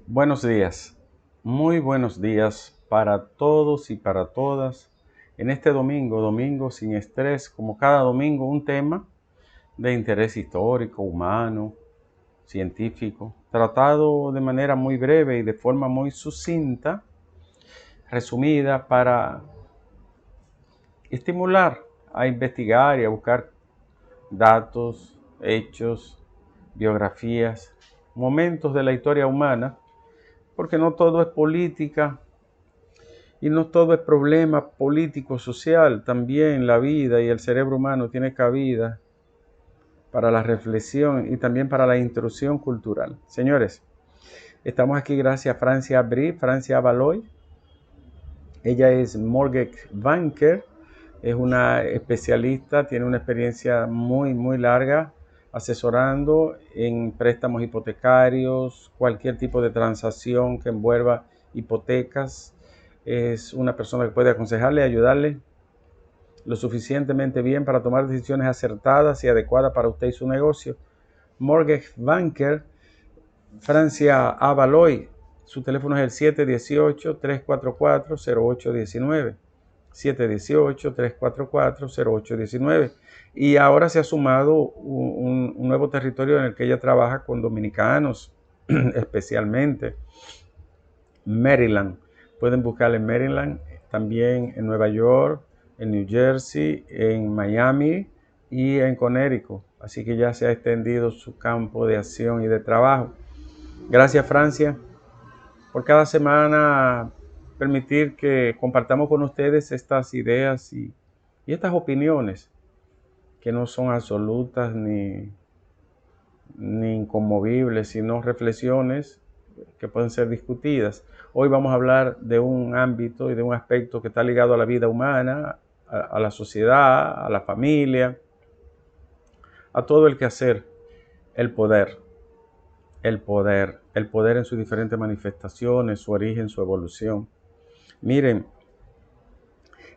Buenos días, muy buenos días para todos y para todas. En este domingo, domingo sin estrés, como cada domingo, un tema de interés histórico, humano, científico, tratado de manera muy breve y de forma muy sucinta, resumida, para estimular a investigar y a buscar datos, hechos, biografías, momentos de la historia humana, porque no todo es política. Y no todo es problema político, social, también la vida y el cerebro humano tiene cabida para la reflexión y también para la intrusión cultural. Señores, estamos aquí gracias a Francia Brie, Francia Valois. Ella es mortgage banker, es una especialista, tiene una experiencia muy larga asesorando en préstamos hipotecarios, cualquier tipo de transacción que envuelva hipotecas. Es una persona que puede aconsejarle, ayudarle lo suficientemente bien para tomar decisiones acertadas y adecuadas para usted y su negocio. Mortgage Banker, Francia Avaloy. Su teléfono es el 718-344-0819. 718-344-0819. Y ahora se ha sumado un nuevo territorio en el que ella trabaja con dominicanos, especialmente Maryland. Pueden buscarla en Maryland, también en Nueva York, en New Jersey, en Miami y en Connecticut. Así que ya se ha extendido su campo de acción y de trabajo. Gracias, Francia, por cada semana permitir que compartamos con ustedes estas ideas y estas opiniones que no son absolutas ni inconmovibles, sino reflexiones que pueden ser discutidas. Hoy vamos a hablar de un ámbito y de un aspecto que está ligado a la vida humana, a la sociedad, a la familia, a todo el quehacer, el poder. El poder en sus diferentes manifestaciones, su origen, su evolución. Miren,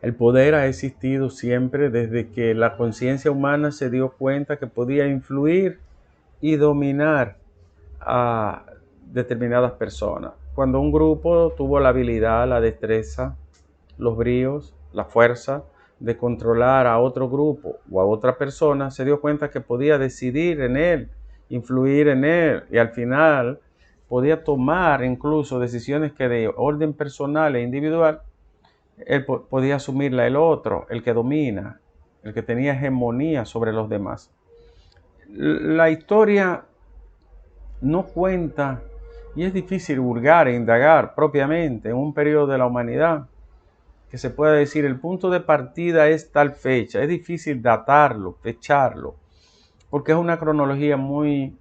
el poder ha existido siempre desde que la conciencia humana se dio cuenta que podía influir y dominar a determinadas personas. Cuando un grupo tuvo la habilidad, la destreza, los bríos, la fuerza de controlar a otro grupo o a otra persona, se dio cuenta que podía decidir en él, influir en él y al final podía tomar incluso decisiones que de orden personal e individual él podía asumirla el otro, el que domina, el que tenía hegemonía sobre los demás. La historia no cuenta, y es difícil hurgar e indagar propiamente en un periodo de la humanidad que se pueda decir el punto de partida es tal fecha. Es difícil datarlo, fecharlo, porque es una cronología muy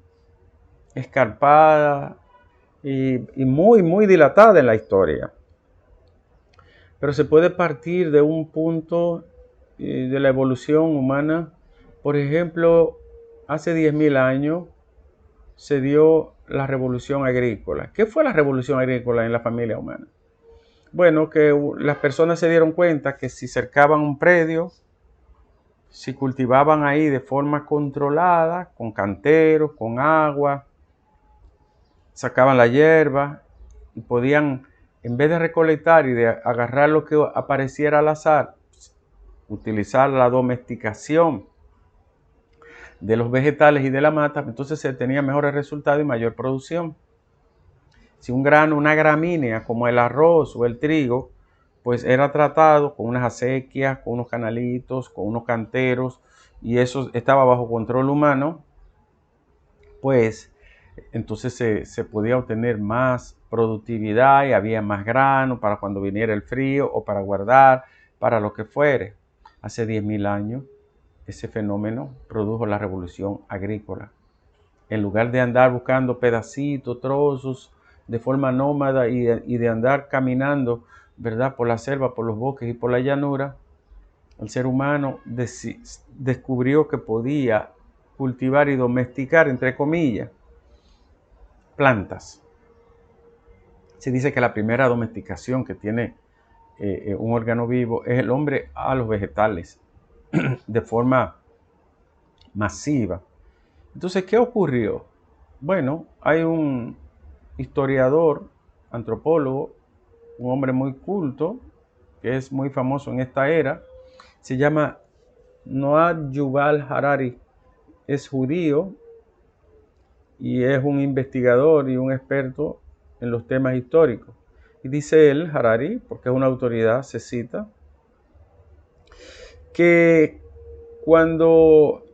escarpada y muy dilatada en la historia. Pero se puede partir de un punto de la evolución humana. Por ejemplo, hace 10.000 años se dio la revolución agrícola. ¿Qué fue la revolución agrícola en la familia humana? Bueno, que las personas se dieron cuenta que si cercaban un predio, si cultivaban ahí de forma controlada, con canteros, con agua, sacaban la hierba y podían, en vez de recolectar y de agarrar lo que apareciera al azar, utilizar la domesticación de los vegetales y de la mata, entonces se tenía mejores resultados y mayor producción. Si un grano, una gramínea como el arroz o el trigo, pues era tratado con unas acequias, con unos canalitos, con unos canteros, y eso estaba bajo control humano, pues entonces se podía obtener más productividad y había más grano para cuando viniera el frío o para guardar, para lo que fuere. Hace 10.000 años ese fenómeno produjo la revolución agrícola. En lugar de andar buscando pedacitos, trozos de forma nómada y de andar caminando, ¿verdad?, por la selva, por los bosques y por la llanura, el ser humano descubrió que podía cultivar y domesticar, entre comillas, plantas. Se dice que la primera domesticación que tiene un órgano vivo es el hombre a los vegetales de forma masiva. Entonces, ¿qué ocurrió? Bueno, hay un historiador, antropólogo, un hombre muy culto, que es muy famoso en esta era, se llama Noah Yuval Harari. Es judío y es un investigador y un experto en los temas históricos. Y dice él, Harari, porque es una autoridad, se cita, que cuando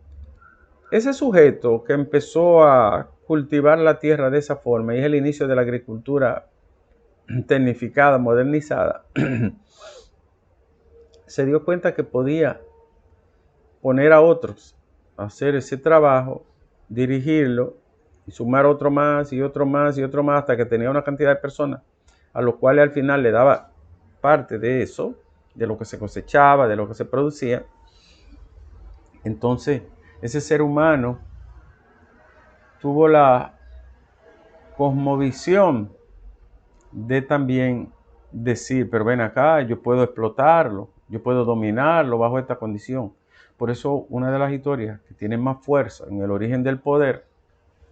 ese sujeto que empezó a cultivar la tierra de esa forma, y es el inicio de la agricultura tecnificada, modernizada, se dio cuenta que podía poner a otros a hacer ese trabajo, dirigirlo, y sumar otro más y otro más y otro más, hasta que tenía una cantidad de personas a los cuales al final le daba parte de eso, de lo que se cosechaba, de lo que se producía. Entonces, ese ser humano tuvo la cosmovisión de también decir, pero ven acá, yo puedo explotarlo, yo puedo dominarlo bajo esta condición. Por eso una de las historias que tiene más fuerza en el origen del poder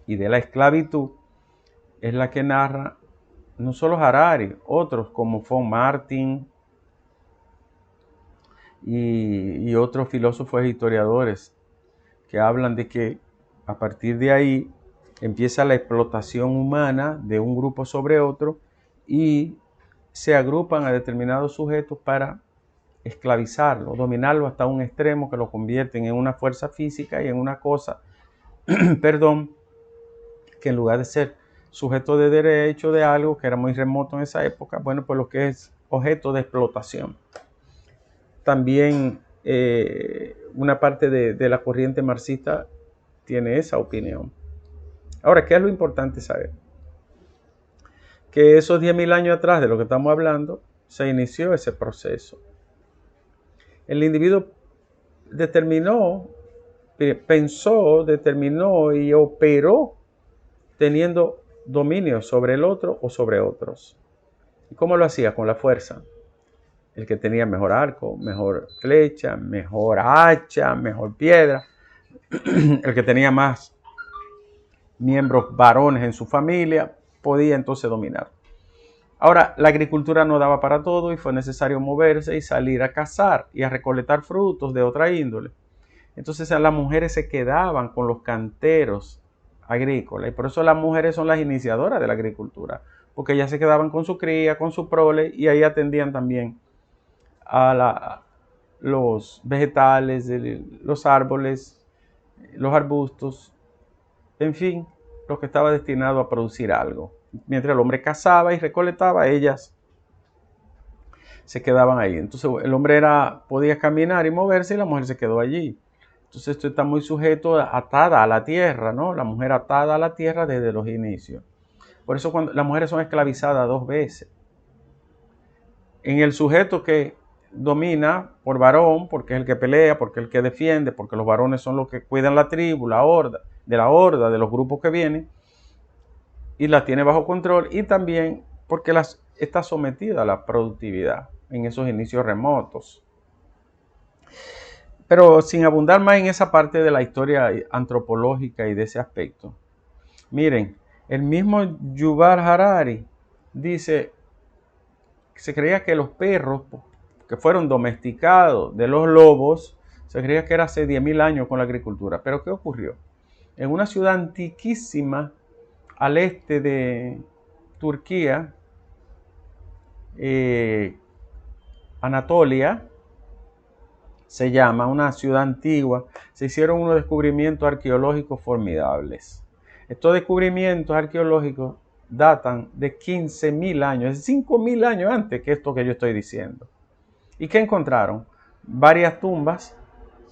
y de la esclavitud es la que narra no solo Harari, otros como von Martin y otros filósofos e historiadores que hablan de que a partir de ahí empieza la explotación humana de un grupo sobre otro y se agrupan a determinados sujetos para esclavizarlo, dominarlo hasta un extremo que lo convierten en una fuerza física y en una cosa, perdón, que en lugar de ser sujeto de derecho de algo que era muy remoto en esa época, bueno, pues lo que es objeto de explotación. También una parte de la corriente marxista tiene esa opinión. Ahora, ¿qué es lo importante saber? Que esos 10.000 años atrás de lo que estamos hablando, se inició ese proceso. El individuo pensó, determinó y operó teniendo dominio sobre el otro o sobre otros. ¿Y cómo lo hacía? Con la fuerza. El que tenía mejor arco, mejor flecha, mejor hacha, mejor piedra. El que tenía más miembros varones en su familia podía entonces dominar. Ahora, la agricultura no daba para todo y fue necesario moverse y salir a cazar y a recolectar frutos de otra índole. Entonces las mujeres se quedaban con los canteros agrícolas y por eso las mujeres son las iniciadoras de la agricultura, porque ellas se quedaban con su cría, con su prole y ahí atendían también a los vegetales, los árboles, los arbustos, en fin, lo que estaba destinado a producir algo. Mientras el hombre cazaba y recolectaba, ellas se quedaban ahí. Entonces el hombre podía caminar y moverse y la mujer se quedó allí. Entonces esto está muy sujeto, atada a la tierra, ¿no? La mujer atada a la tierra desde los inicios. Por eso cuando las mujeres son esclavizadas 2 veces. En el sujeto que domina por varón, porque es el que pelea, porque es el que defiende, porque los varones son los que cuidan la tribu, la horda, de los grupos que vienen, y la tiene bajo control, y también porque está sometida a la productividad en esos inicios remotos. Pero sin abundar más en esa parte de la historia antropológica y de ese aspecto. Miren, el mismo Yuval Harari dice que se creía que los perros que fueron domesticados de los lobos, se creía que era hace 10.000 años con la agricultura. Pero ¿qué ocurrió? En una ciudad antiquísima al este de Turquía, Anatolia, se llama, una ciudad antigua, se hicieron unos descubrimientos arqueológicos formidables. Estos descubrimientos arqueológicos datan de 15.000 años, es 5.000 años antes que esto que yo estoy diciendo. ¿Y qué encontraron? Varias tumbas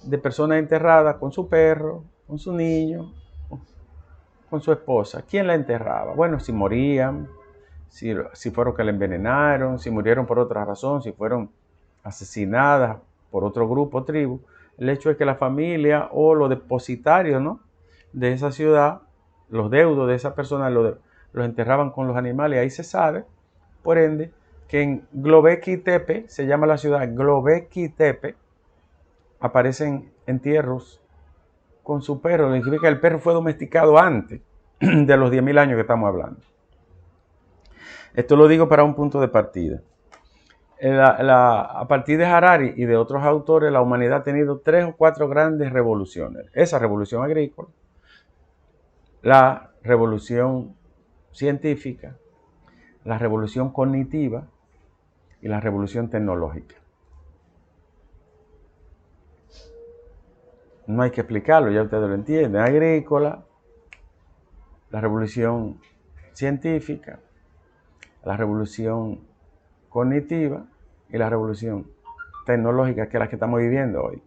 de personas enterradas con su perro, con su niño, con su esposa. ¿Quién la enterraba? Bueno, si morían, si fueron que la envenenaron, si murieron por otra razón, si fueron asesinadas por otro grupo, tribu. El hecho es que la familia o los depositarios, ¿no?, de esa ciudad, los deudos de esa persona los enterraban con los animales. Ahí se sabe, por ende, que en Göbekli Tepe, se llama la ciudad Göbekli Tepe, aparecen entierros con su perro. Significa que el perro fue domesticado antes de los 10.000 años que estamos hablando. Esto lo digo para un punto de partida. A partir de Harari y de otros autores, la humanidad ha tenido 3 o 4 grandes revoluciones. Esa revolución agrícola, la revolución científica, la revolución cognitiva y la revolución tecnológica. No hay que explicarlo, ya ustedes lo entienden. Agrícola, la revolución científica, la revolución cognitiva y la revolución tecnológica, que es la que estamos viviendo hoy.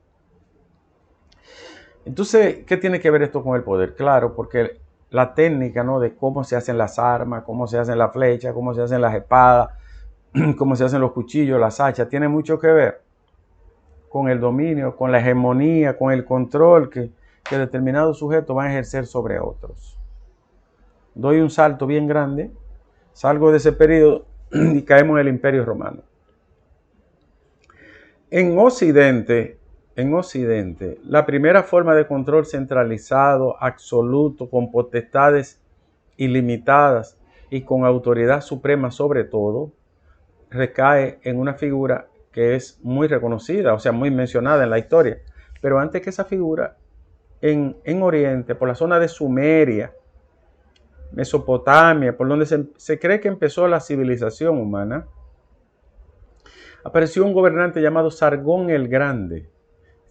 Entonces, ¿qué tiene que ver esto con el poder? Claro, porque la técnica, ¿no?, de cómo se hacen las armas, cómo se hacen las flechas, cómo se hacen las espadas, cómo se hacen los cuchillos, las hachas, tiene mucho que ver con el dominio, con la hegemonía, con el control que determinados sujetos van a ejercer sobre otros. Doy un salto bien grande, salgo de ese periodo y caemos en el Imperio Romano. En Occidente, la primera forma de control centralizado, absoluto, con potestades ilimitadas y con autoridad suprema sobre todo, recae en una figura que es muy reconocida, o sea, muy mencionada en la historia. Pero antes que esa figura, en Oriente, por la zona de Sumeria, Mesopotamia, por donde se cree que empezó la civilización humana, apareció un gobernante llamado Sargón el Grande.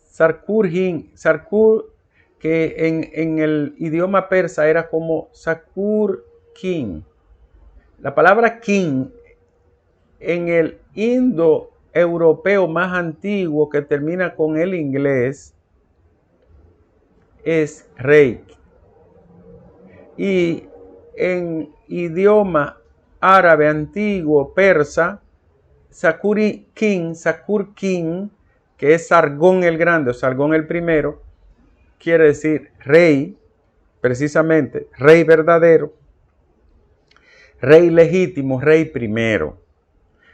Sarkur, que en el idioma persa era como Sakur King. La palabra King en el indoeuropeo más antiguo, que termina con el inglés, es rey. Y en idioma árabe antiguo persa, Sakur King, que es Sargón el Grande o Sargón el Primero, quiere decir rey, precisamente, rey verdadero, rey legítimo, rey primero.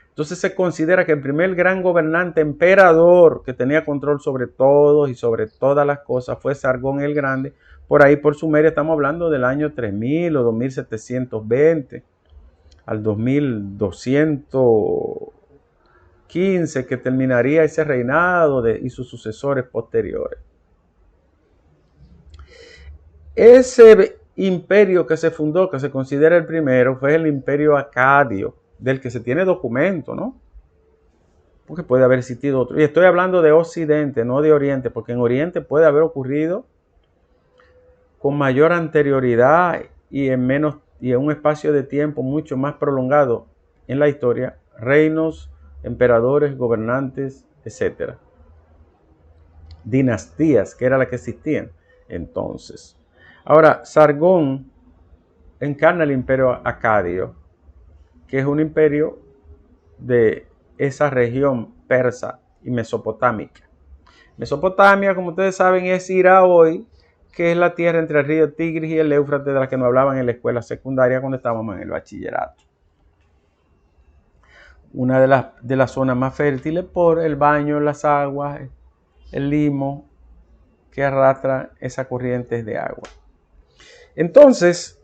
Entonces se considera que el primer gran gobernante, emperador, que tenía control sobre todos y sobre todas las cosas, fue Sargón el Grande. Por ahí, por Sumeria, estamos hablando del año 3000 o 2720 al 2215, que terminaría ese reinado y sus sucesores posteriores. Ese imperio que se fundó, que se considera el primero, fue el imperio acadio, del que se tiene documento, ¿no? Porque puede haber existido otro. Y estoy hablando de Occidente, no de Oriente, porque en Oriente puede haber ocurrido con mayor anterioridad y en un espacio de tiempo mucho más prolongado en la historia, reinos, emperadores, gobernantes, etc. Dinastías, que era la que existían entonces. Ahora, Sargón encarna el imperio acadio, que es un imperio de esa región persa y mesopotámica. Mesopotamia, como ustedes saben, es Irak hoy, que es la tierra entre el río Tigris y el Éufrates, de la que nos hablaban en la escuela secundaria cuando estábamos en el bachillerato. Una de las zonas más fértiles por el baño, las aguas, el limo que arrastra esas corrientes de agua. Entonces,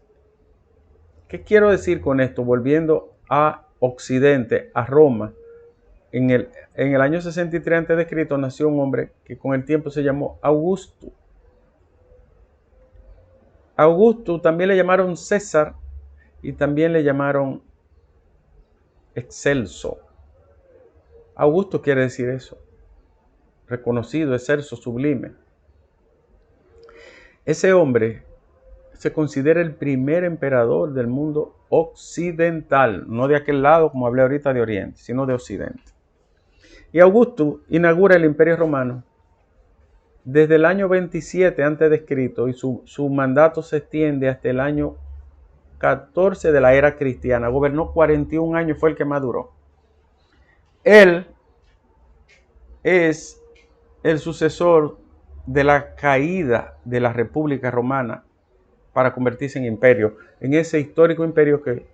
¿qué quiero decir con esto? Volviendo a Occidente, a Roma, en el año 63 a.C. nació un hombre que con el tiempo se llamó Augusto. Augusto también le llamaron César y también le llamaron Excelso. Augusto quiere decir eso, reconocido, excelso, sublime. Ese hombre se considera el primer emperador del mundo occidental, no de aquel lado como hablé ahorita de Oriente, sino de Occidente. Y Augusto inaugura el Imperio Romano desde el año 27 a.C. y su mandato se extiende hasta el año 14 de la era cristiana. Gobernó 41 años, fue el que más duró. Él es el sucesor de la caída de la República Romana para convertirse en imperio, en ese histórico imperio que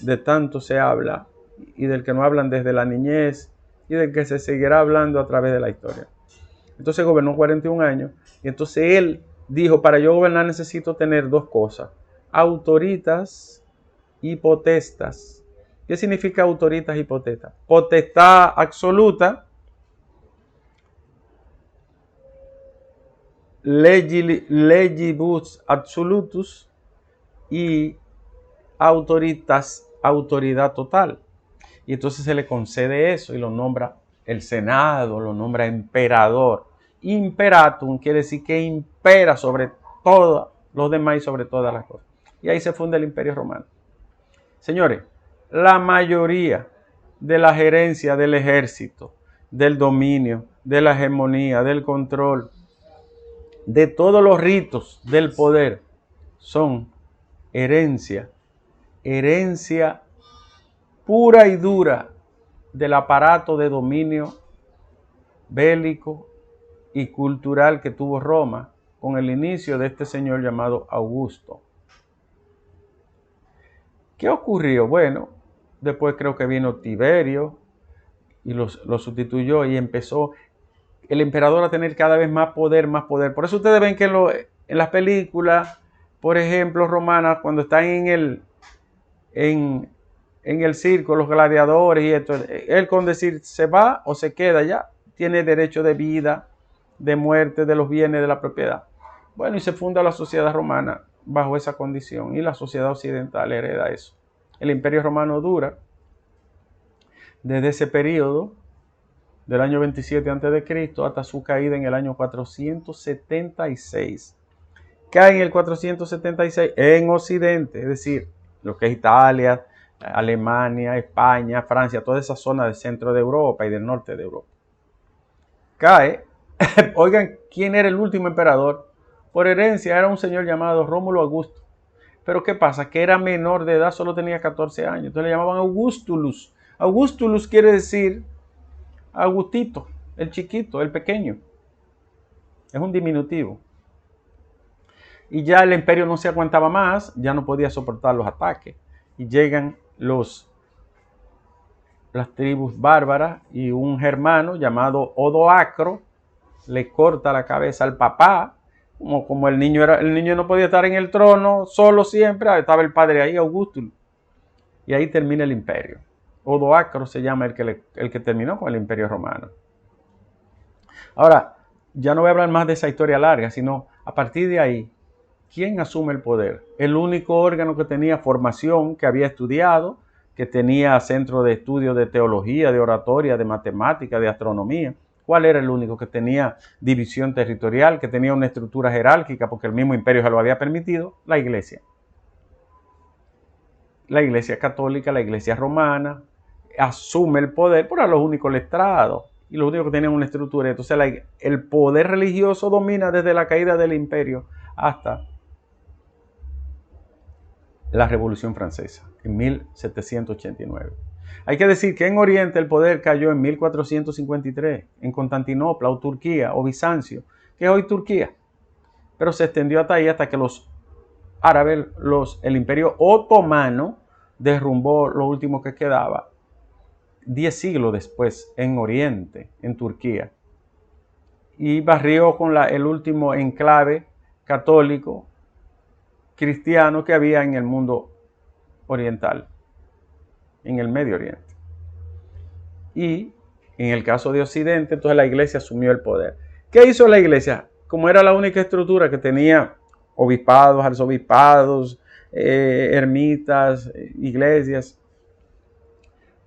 de tanto se habla y del que nos hablan desde la niñez y del que se seguirá hablando a través de la historia. Entonces gobernó 41 años y entonces él dijo, para yo gobernar necesito tener dos cosas, autoritas y potestas. ¿Qué significa autoritas y potestas? Potestad absoluta, legibus absolutus, y autoritas, autoridad total. Y entonces se le concede eso y lo nombra el Senado, lo nombra emperador. Imperatum quiere decir que impera sobre todos los demás y sobre todas las cosas. Y ahí se funda el Imperio Romano. Señores, la mayoría de la gerencia del ejército, del dominio, de la hegemonía, del control, de todos los ritos del poder son herencia pura y dura del aparato de dominio bélico y cultural que tuvo Roma con el inicio de este señor llamado Augusto. ¿Qué ocurrió? Bueno, después creo que vino Tiberio y lo sustituyó y empezó el emperador a tener cada vez más poder, más poder. Por eso ustedes ven que en las películas, por ejemplo, romanas, cuando están en el circo, los gladiadores y esto, él con decir se va o se queda ya, tiene derecho de vida, de muerte, de los bienes, de la propiedad. Bueno, y se funda la sociedad romana bajo esa condición y la sociedad occidental hereda eso. El Imperio Romano dura desde ese periodo del año 27 a.C. hasta su caída en el año 476. Cae en el 476 en Occidente, es decir, lo que es Italia, Alemania, España, Francia, toda esa zona del centro de Europa y del norte de Europa. Cae, oigan, ¿quién era el último emperador? Por herencia era un señor llamado Rómulo Augusto. Pero ¿qué pasa? Que era menor de edad, solo tenía 14 años. Entonces le llamaban Augustulus. Augustulus quiere decir Agustito, el chiquito, el pequeño. Es un diminutivo. Y ya el imperio no se aguantaba más, ya no podía soportar los ataques. Y llegan las tribus bárbaras y un germano llamado Odoacro le corta la cabeza al papá. Como el niño no podía estar en el trono solo siempre, estaba el padre ahí, Augusto. Y ahí termina el imperio. Odoacro se llama el que terminó con el imperio romano. Ahora, ya no voy a hablar más de esa historia larga, sino a partir de ahí, ¿quién asume el poder? El único órgano que tenía formación, que había estudiado, que tenía centro de estudio de teología, de oratoria, de matemática, de astronomía. ¿Cuál era el único que tenía división territorial, que tenía una estructura jerárquica, porque el mismo imperio se lo había permitido? La iglesia. La iglesia católica, la iglesia romana, asume el poder, pero eran los únicos letrados y los únicos que tenían una estructura. Entonces el poder religioso domina desde la caída del imperio hasta la Revolución Francesa en 1789. Hay que decir que en Oriente el poder cayó en 1453, en Constantinopla o Turquía o Bizancio, que es hoy Turquía. Pero se extendió hasta ahí hasta que los árabes, el imperio otomano, derrumbó lo último que quedaba 10 siglos después en Oriente, en Turquía. Y barrió con el último enclave católico cristiano que había en el mundo oriental, en el Medio Oriente. Y en el caso de Occidente, entonces la iglesia asumió el poder. ¿Qué hizo la iglesia? Como era la única estructura que tenía obispados, arzobispados, ermitas, iglesias,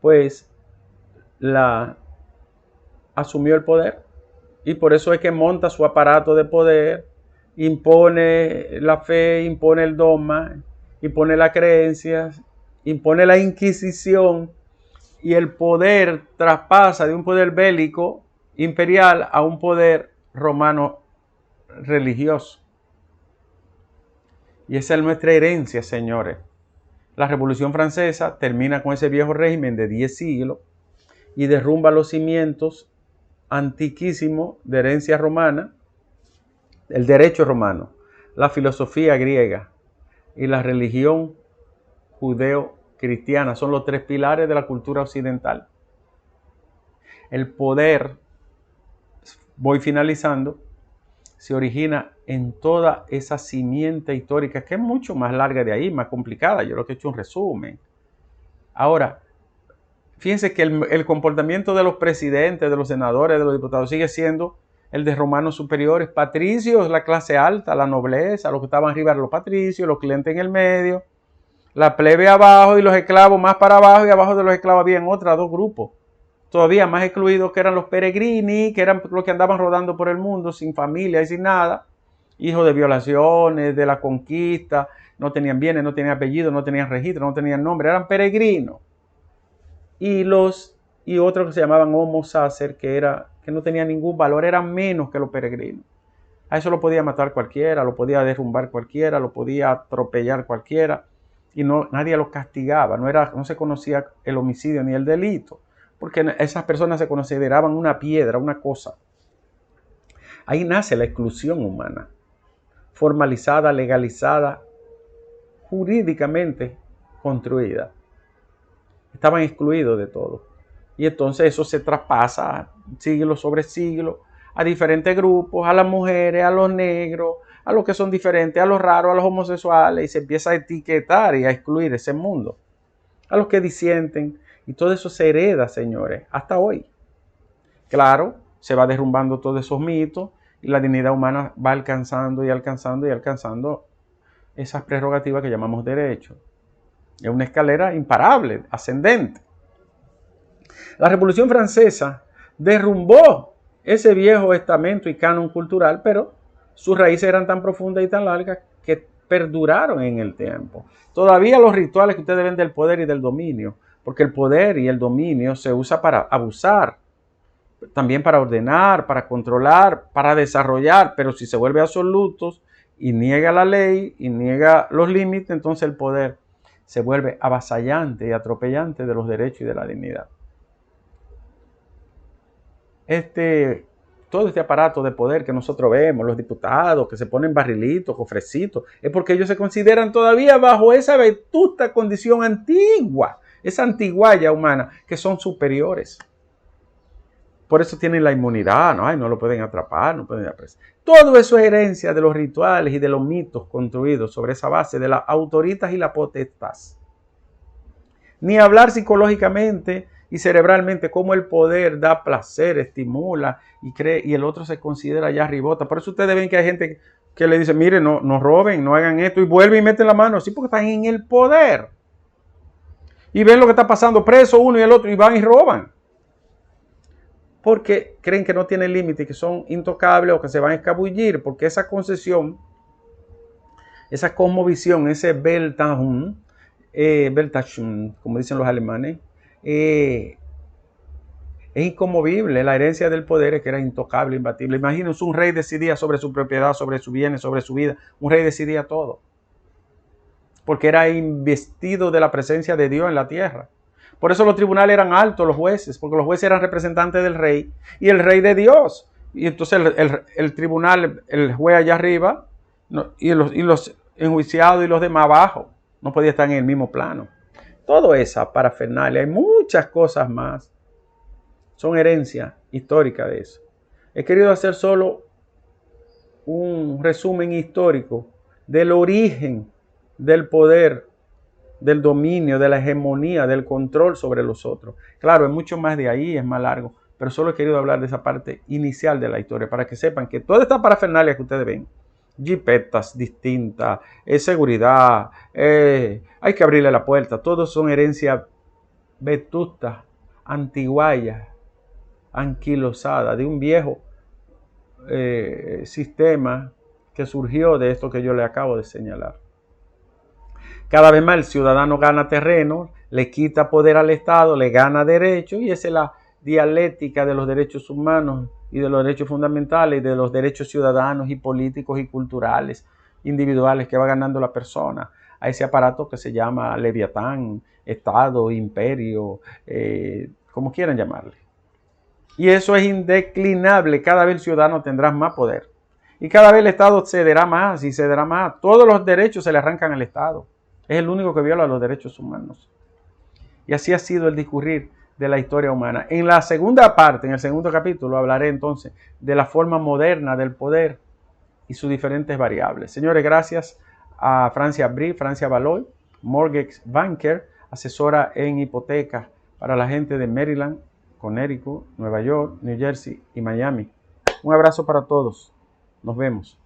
pues asumió el poder. Y por eso es que monta su aparato de poder, impone la fe, impone el dogma, impone las creencias, impone la Inquisición, y el poder traspasa de un poder bélico imperial a un poder romano religioso. Y esa es nuestra herencia, señores. La Revolución Francesa termina con ese viejo régimen de 10 siglos y derrumba los cimientos antiquísimos de herencia romana, el derecho romano, la filosofía griega y la religión judeo-cristiana. Son los tres pilares de la cultura occidental. El poder, voy finalizando, se origina en toda esa simiente histórica que es mucho más larga de ahí, más complicada. Yo lo que he hecho un resumen. Ahora, Fíjense que el comportamiento de los presidentes, de los senadores, de los diputados sigue siendo el de romanos superiores, patricios, la clase alta, la nobleza, los que estaban arriba eran los patricios, los clientes en el medio, la plebe abajo y los esclavos más para abajo, y abajo de los esclavos habían otros dos grupos, todavía más excluidos, que eran los peregrini, que eran los que andaban rodando por el mundo sin familia y sin nada, hijos de violaciones, de la conquista, no tenían bienes, no tenían apellido, no tenían registro, no tenían nombre, eran peregrinos. Y otros que se llamaban homo sacer, que no tenían ningún valor, eran menos que los peregrinos. A eso lo podía matar cualquiera, lo podía derrumbar cualquiera, lo podía atropellar cualquiera, y nadie los castigaba, no se conocía el homicidio ni el delito, porque esas personas se consideraban una piedra, una cosa. Ahí nace la exclusión humana, formalizada, legalizada, jurídicamente construida. Estaban excluidos de todo. Y entonces eso se traspasa siglo sobre siglo a diferentes grupos, a las mujeres, a los negros, a los que son diferentes, a los raros, a los homosexuales, y se empieza a etiquetar y a excluir ese mundo. A los que disienten, y todo eso se hereda, señores, hasta hoy. Claro, se va derrumbando todos esos mitos y la dignidad humana va alcanzando y alcanzando y alcanzando esas prerrogativas que llamamos derechos. Es una escalera imparable, ascendente. La Revolución Francesa derrumbó ese viejo estamento y canon cultural, pero sus raíces eran tan profundas y tan largas que perduraron en el tiempo. Todavía los rituales que ustedes ven del poder y del dominio, porque el poder y el dominio se usa para abusar, también para ordenar, para controlar, para desarrollar, pero si se vuelve absolutos y niega la ley y niega los límites, entonces el poder se vuelve avasallante y atropellante de los derechos y de la dignidad. Todo este aparato de poder que nosotros vemos, los diputados que se ponen barrilitos, cofrecitos, es porque ellos se consideran todavía bajo esa vetusta condición antigua, esa antiguaya humana, que son superiores. Por eso tienen la inmunidad, no lo pueden atrapar, no pueden apresar. Todo eso es herencia de los rituales y de los mitos construidos sobre esa base de las autoritas y la potestas. Ni hablar psicológicamente y cerebralmente cómo el poder da placer, estimula y el otro se considera ya ribota. Por eso ustedes ven que hay gente que le dice, mire, no roben, no hagan esto, y vuelven y meten la mano, sí, porque están en el poder. Y ven lo que está pasando, preso uno y el otro, y van y roban. Porque creen que no tienen límite, que son intocables o que se van a escabullir, porque esa concesión, esa cosmovisión, ese Weltanschauung, como dicen los alemanes, es inconmovible. La herencia del poder es que era intocable, imbatible. Imagínense, un rey decidía sobre su propiedad, sobre sus bienes, sobre su vida. Un rey decidía todo, porque era investido de la presencia de Dios en la tierra. Por eso los tribunales eran altos, los jueces, porque los jueces eran representantes del rey y el rey de Dios. Y entonces el tribunal, el juez allá arriba, y los enjuiciados y los demás abajo, no podían estar en el mismo plano. Todo esa parafernalia, hay muchas cosas más, son herencia histórica de eso. He querido hacer solo un resumen histórico del origen del poder, del dominio, de la hegemonía, del control sobre los otros. Claro, es mucho más de ahí, es más largo, pero solo he querido hablar de esa parte inicial de la historia para que sepan que toda esta parafernalia que ustedes ven, jipetas distintas, seguridad, hay que abrirle la puerta, todos son herencia vetusta, antiguaya, anquilosada, de un viejo sistema que surgió de esto que yo le acabo de señalar. Cada vez más el ciudadano gana terreno, le quita poder al Estado, le gana derechos, y esa es la dialéctica de los derechos humanos y de los derechos fundamentales y de los derechos ciudadanos y políticos y culturales individuales que va ganando la persona a ese aparato que se llama Leviatán, Estado, Imperio, como quieran llamarle. Y eso es indeclinable, cada vez el ciudadano tendrá más poder y cada vez el Estado cederá más y cederá más. Todos los derechos se le arrancan al Estado. Es el único que viola los derechos humanos. Y así ha sido el discurrir de la historia humana. En la segunda parte, en el segundo capítulo, hablaré entonces de la forma moderna del poder y sus diferentes variables. Señores, gracias a Francia Brie, Francia Valois, Mortgage Banker, asesora en hipotecas para la gente de Maryland, Connecticut, Nueva York, New Jersey y Miami. Un abrazo para todos. Nos vemos.